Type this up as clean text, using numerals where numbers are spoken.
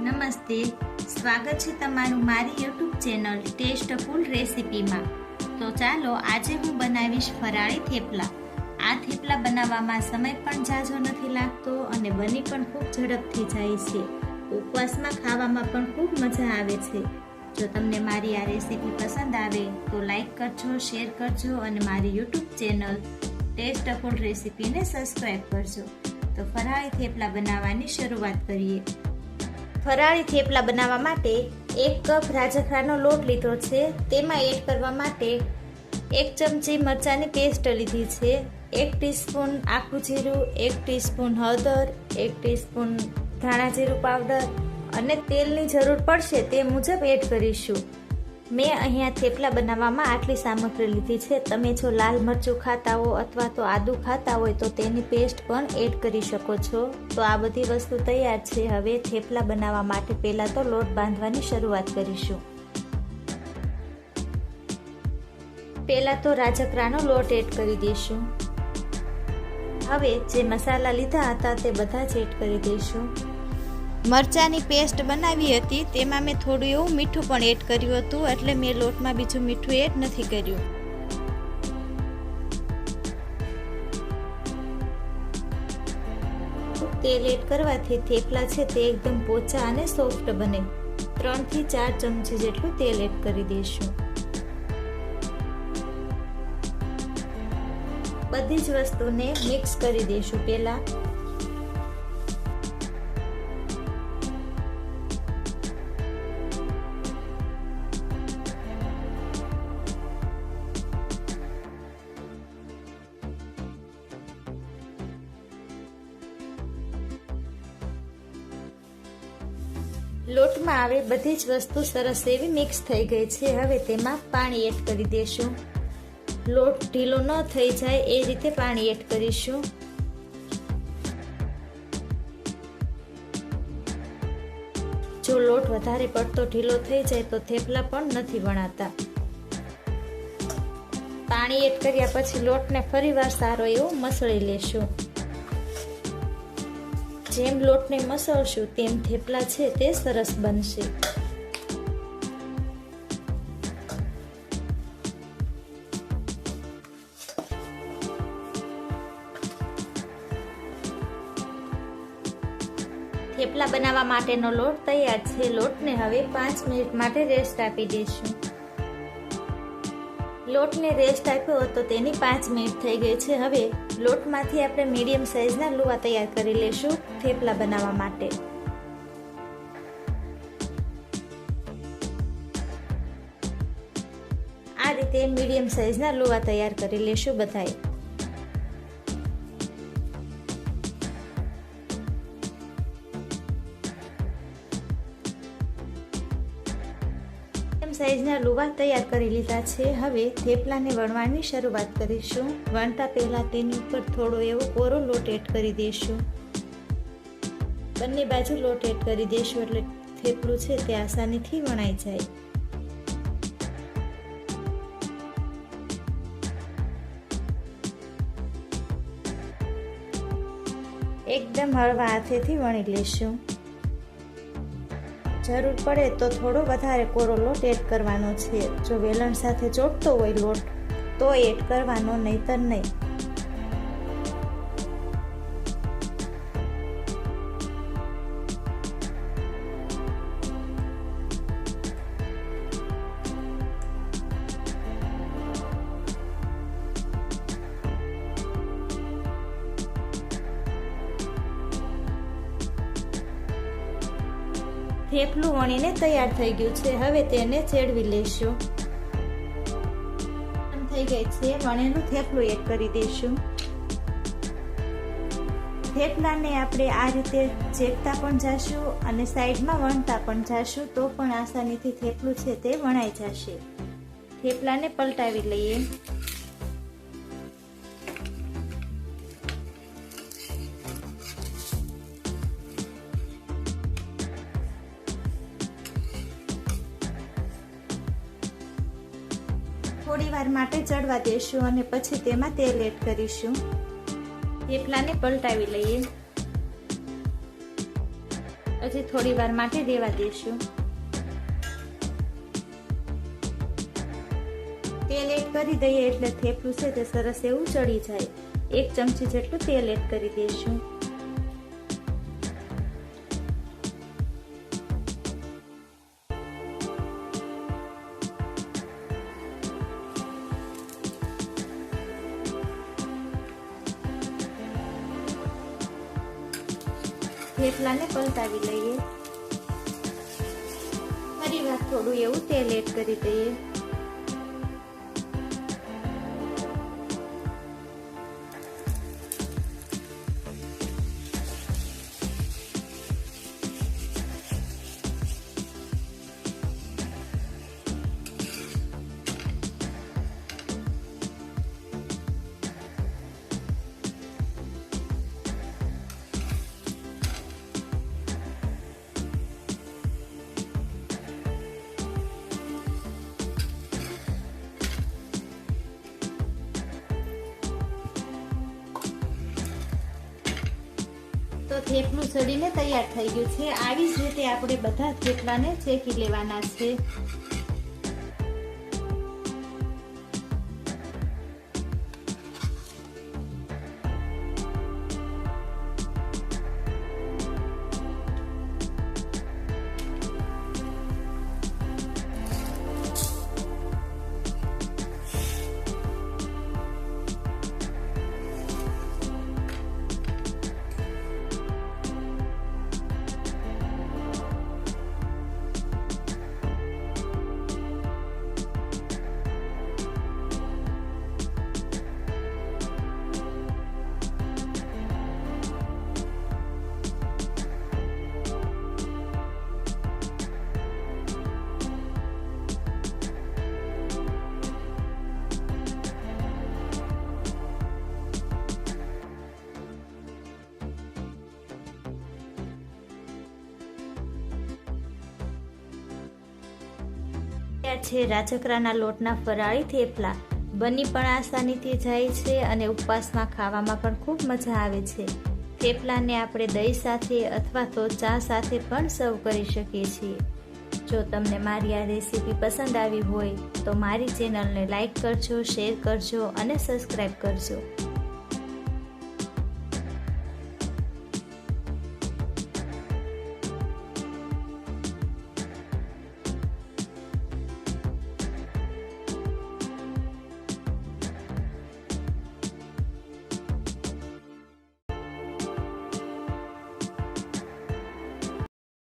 નમસ્તે, સ્વાગત છે તમારું મારી યુટ્યુબ ચેનલ ટેસ્ટફુલ રેસિપીમાં। તો ચાલો આજે હું બનાવીશ ફરાળી થેપલા। આ થેપલા બનાવવામાં સમય પણ ઝાઝો નથી લાગતો અને બની પણ ખૂબ ઝડપથી જાય છે। ઉપવાસમાં ખાવામાં પણ ખૂબ મજા આવે છે। જો તમને મારી આ રેસિપી પસંદ આવે તો લાઈક કરજો, શેર કરજો અને મારી યુટ્યુબ ચેનલ ટેસ્ટફુલ રેસિપીને સબસ્ક્રાઈબ કરજો। તો ફરાળી થેપલા બનાવવાની શરૂઆત કરીએ। ફરાળી થેપલા બનાવવા માટે 1 કપ રાજગરાનો લોટ લીધો છે। તેમાં એડ કરવા માટે 1 ચમચી મરચાંની પેસ્ટ લીધી છે, 1 ટીસ્પૂન આખું જીરું, 1 ટીસ્પૂન હળદર, 1 ટીસ્પૂન ધાણા જીરું પાવડર અને તેલની જરૂર પડશે તે મુજબ એડ કરીશું। મેં અહીંયા થેપલા બનાવવામાં આટલી સામગ્રી લીધી છે। તમે જો લાલ મરચું ખાતા હો અથવા તો આદું ખાતા હોય તો તેની પેસ્ટ પણ એડ કરી શકો છો। તો આ બધી વસ્તુ તૈયાર છે। હવે થેપલા બનાવવા માટે પહેલા તો લોટ બાંધવાની શરૂઆત કરીશું। પહેલા તો રાજગરાનો લોટ એડ કરી દઈશું। હવે જે મસાલા લીધા હતા તે બધા જ એડ કરી દઈશું। મરચાંની પેસ્ટ બનાવી હતી તેમાં મેં થોડું એવું મીઠું પણ એડ કર્યું હતું, એટલે મેં લોટમાં બીજું મીઠું એડ નથી કર્યું। તેલ એડ કરવાથી થેપલા છે તે એકદમ પોચા અને સોફ્ટ બને। 3 થી 4 ચમચી જેટલું તેલ એડ કરી દઈશું। બધી જ વસ્તુને મિક્સ કરી દઈશું। પહેલા લોટમાં આવે બધી જ વસ્તુ સરસ એવી મિક્સ થઈ ગઈ છે। હવે તેમાં પાણી એડ કરી દઈશું। લોટ ઢીલો ન થઈ જાય એ રીતે પાણી એડ કરીશું। જો લોટ વધારે પડતો ઢીલો થઈ જાય તો થેપલા પણ નથી વણાતા। પાણી એડ કર્યા પછી લોટને ફરીવાર સારો એવો મસળી લેશું। જેમ લોટને મસળશું તેમ થેપલા છે તે સરસ બનશે। થેપલા બનાવવા માટેનો લોટ તૈયાર છે। લોટને હવે 5 મિનિટ માટે રેસ્ટ આપી દઈશું। લોટને રેસ્ટ આપ્યો હતો તેની 5 મિનિટ થઈ ગઈ છે। હવે લોટમાંથી આપણે મીડિયમ સાઈઝના લુવા તૈયાર કરી લેશું થેપલા બનાવવા માટે। આ રીતે મીડિયમ સાઈઝના લુવા તૈયાર કરી લેશું બધાય। સાઈઝના લુવા તૈયાર કરી લીધા છે। હવે થેપલાને વણવાની શરૂઆત કરીશું। વણતા પહેલા તેની ઉપર થોડો એવો કોરો લોટ એડ કરી દઈશું। બંને બાજુ લોટ એડ કરી દઈશું એટલે થેપલું છે તે આસાનીથી વણાઈ જાય। એકદમ હળવા હાથેથી વણી લેશું। જરૂર પડે તો થોડો વધારે કોરો લોટ એડ કરવાનો છે। જો વેલણ સાથે ચોટતો હોય લોટ તો એડ કરવાનો, નહીતર નહીં। થેપલું વણીને તૈયાર થઈ ગયું છે। હવે તેને ચેડવી લેશું। થઈ ગઈ છે, વણેલું થેપલું એડ કરી દઈશું। થેપલાને આપણે આ રીતે ચેકતા પણ જાશું અને સાઈડમાં વણતા પણ જાશું તો પણ આસાનીથી થેપલું છે તે વણાઈ જશે। થેપલાને પલટાવી લઈએ। થોડી વાર માટે ચડવા દેશું અને પછી તેમાં તેલ એડ કરીશું। થેપલાને પલટાવી લઈએ। હજી થોડી વાર માટે રેવા દેશું. તેલ એડ કરી દઈએ એટલે થેપલું છે તે સરસ એવું ચડી જાય. 1 ચમચી જેટલું તેલ એડ કરી દઈશું. થેપલાને પલટાવી લઈએ. ફરી વાર થોડું એવું તેલ એડ કરી દઈએ. તો થેપલું ચડીને તૈયાર થઈ ગયું છે. આવી જ રીતે આપણે બધા થેપલાને શેકી લેવાના છે. છે રાજગરાના લોટના ફરાળી થેપલા. બની પણ આસાનીથી જાય છે અને ઉપવાસમાં ખાવામાં પણ ખૂબ મજા આવે છે. થેપલાને આપણે દહીં સાથે અથવા તો ચા સાથે પણ સર્વ કરી શકીએ છીએ. જો તમને મારી આ રેસીપી પસંદ આવી હોય તો મારી ચેનલને લાઈક કરજો, શેર કરજો અને સબસ્ક્રાઈબ કરજો.